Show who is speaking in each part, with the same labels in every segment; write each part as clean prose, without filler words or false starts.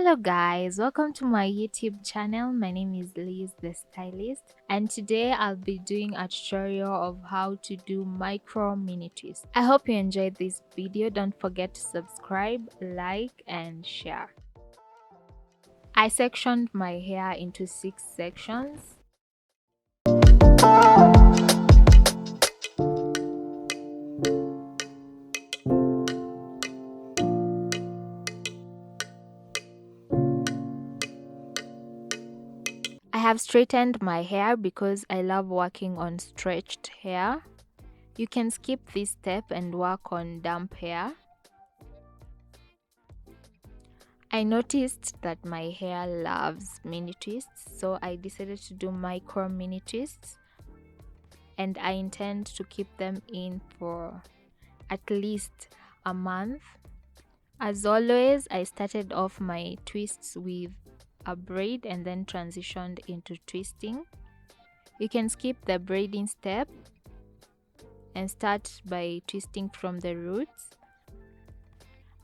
Speaker 1: Hello guys, welcome to my YouTube channel. My name is Liz the Stylist, and today I'll be doing a tutorial of how to do micro mini twists. I hope you enjoyed this video. Don't forget to subscribe, like and share. I sectioned my hair into 6 sections. I have straightened my hair because I love working on stretched hair. You can skip this step and work on damp hair. I noticed that my hair loves mini twists, so I decided to do micro mini twists, and I intend to keep them in for at least a month. As always, I started off my twists with a braid and then transitioned into twisting. You can skip the braiding step and start by twisting from the roots.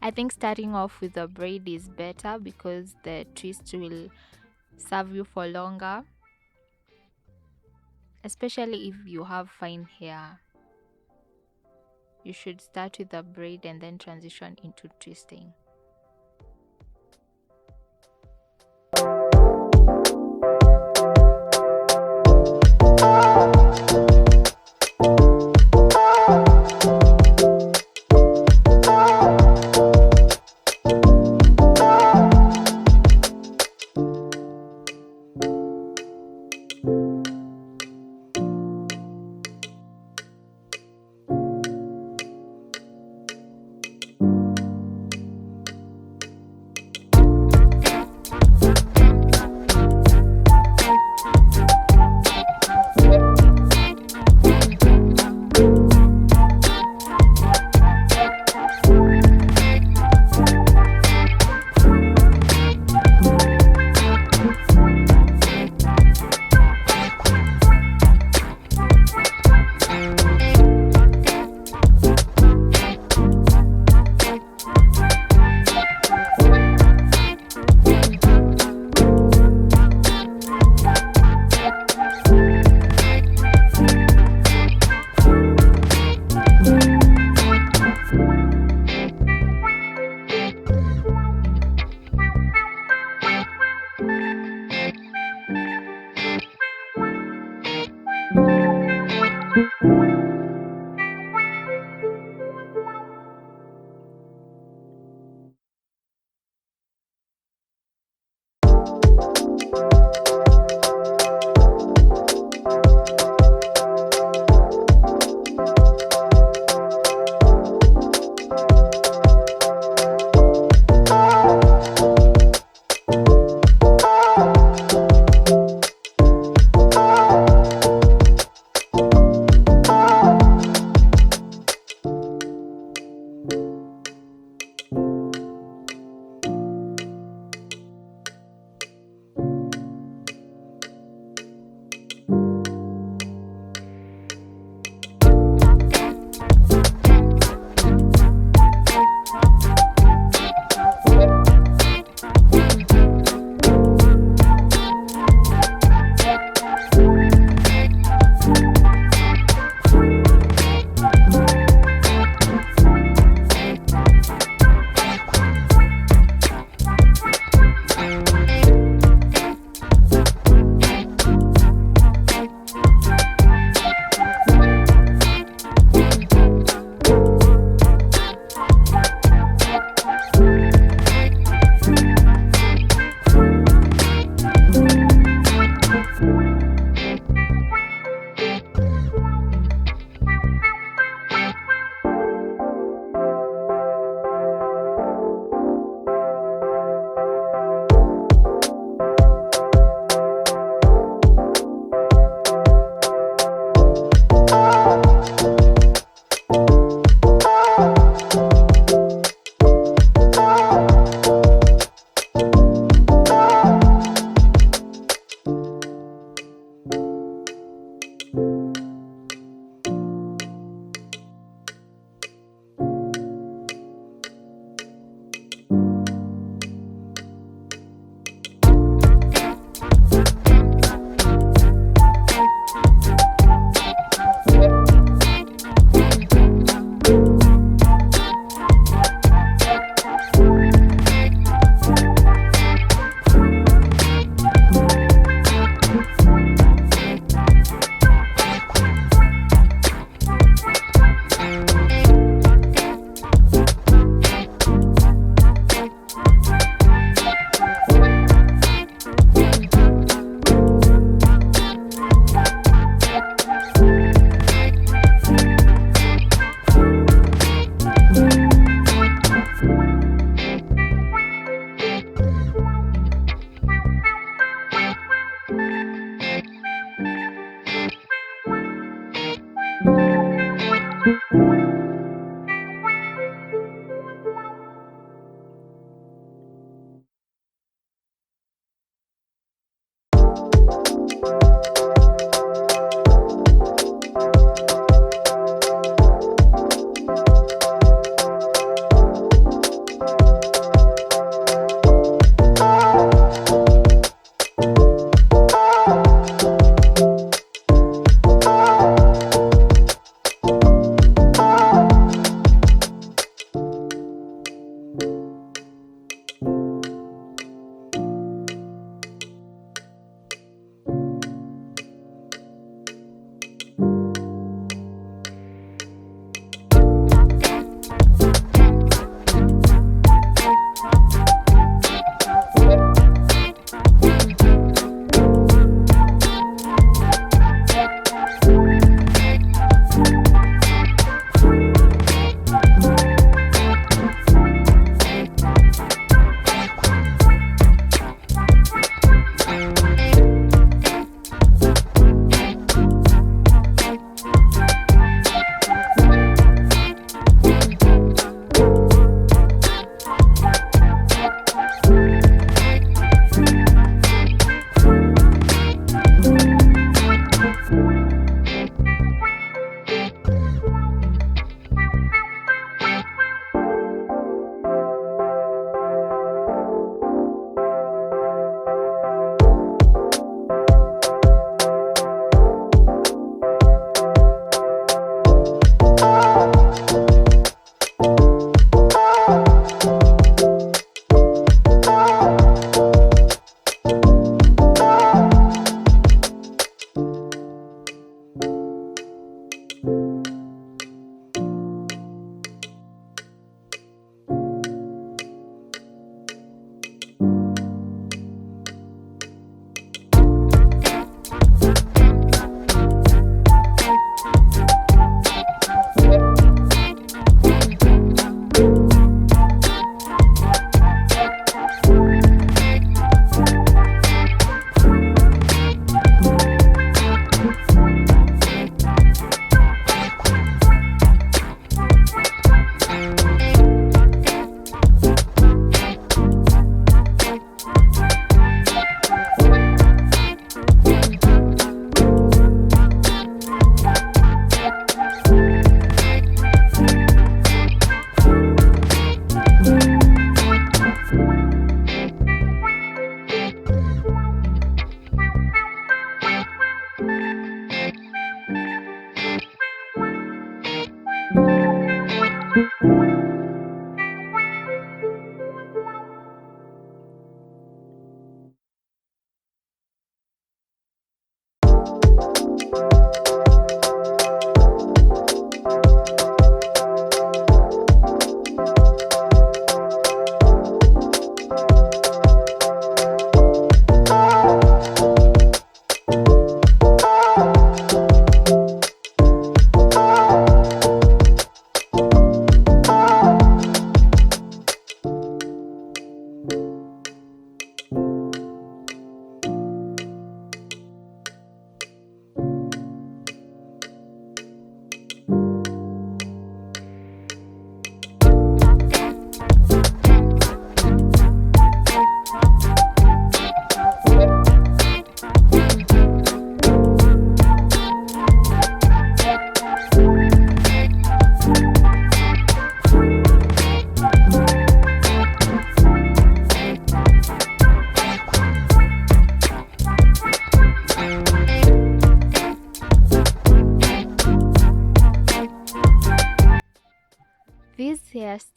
Speaker 1: I think starting off with a braid is better because the twist will serve you for longer, especially if you have fine hair. You should start with a braid and then transition into twisting.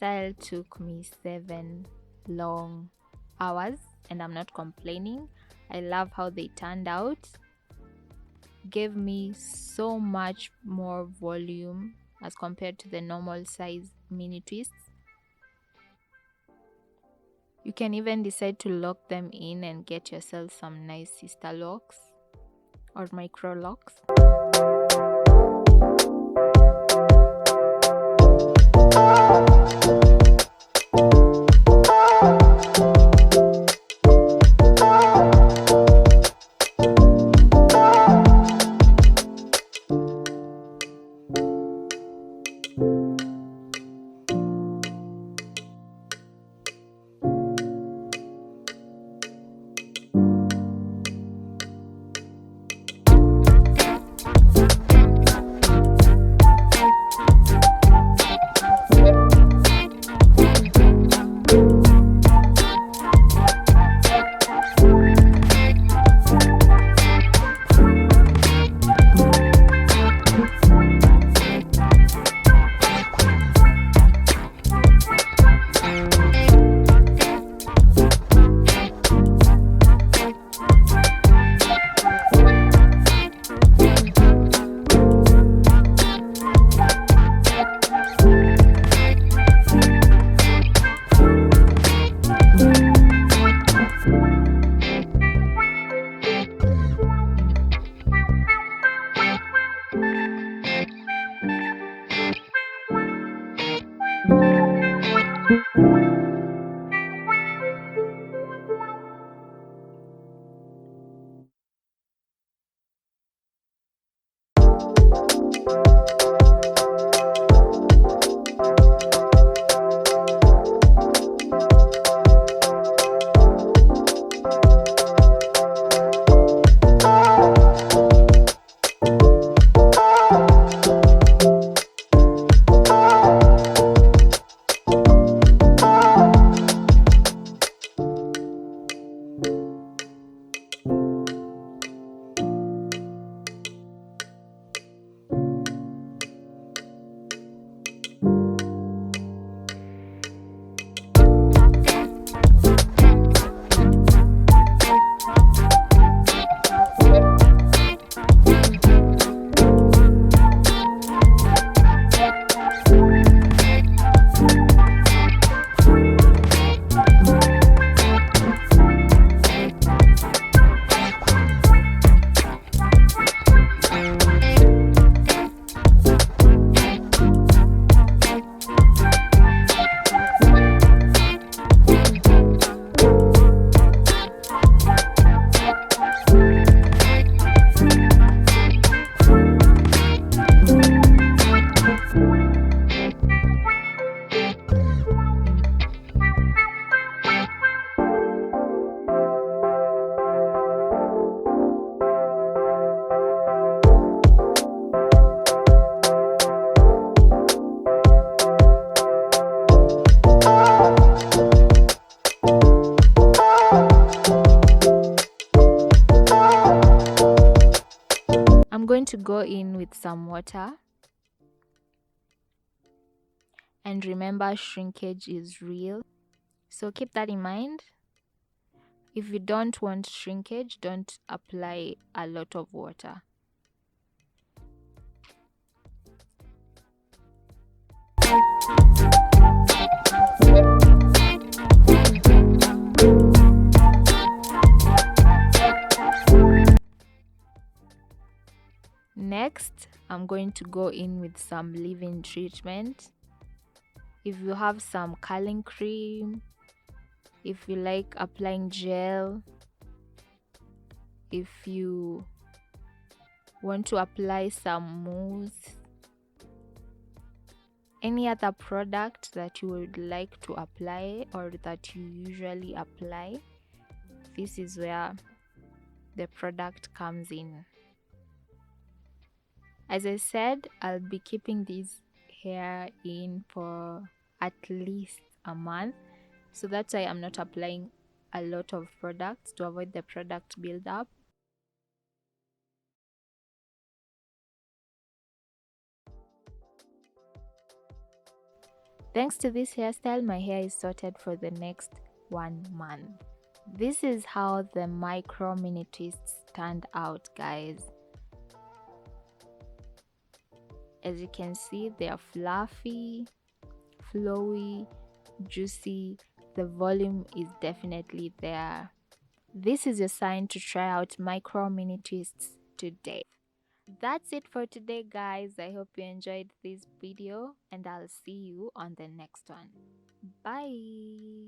Speaker 1: hairstyle took me 7 long hours, and I'm not complaining. I love how they turned out. Gave me so much more volume as compared to the normal size mini twists. You can even decide to lock them in and get yourself some nice sister locks or micro locks. I'm going to go in with some water, and remember, shrinkage is real, so keep that in mind. If you don't want shrinkage, don't apply a lot of water. Next, I'm going to go in with some leave-in treatment. If you have some curling cream, if you like applying gel, if you want to apply some mousse, any other product that you would like to apply or that you usually apply, this is where the product comes in. As I said, I'll be keeping this hair in for at least a month, so that's why I'm not applying a lot of products to avoid the product buildup. Thanks to this hairstyle, my hair is sorted for the next 1 month. This is how the micro mini twists turned out, guys. As you can see, they are fluffy, flowy, juicy. The volume is definitely there. This is a sign to try out micro mini twists today. That's it for today, guys. I hope you enjoyed this video and I'll see you on the next one. Bye.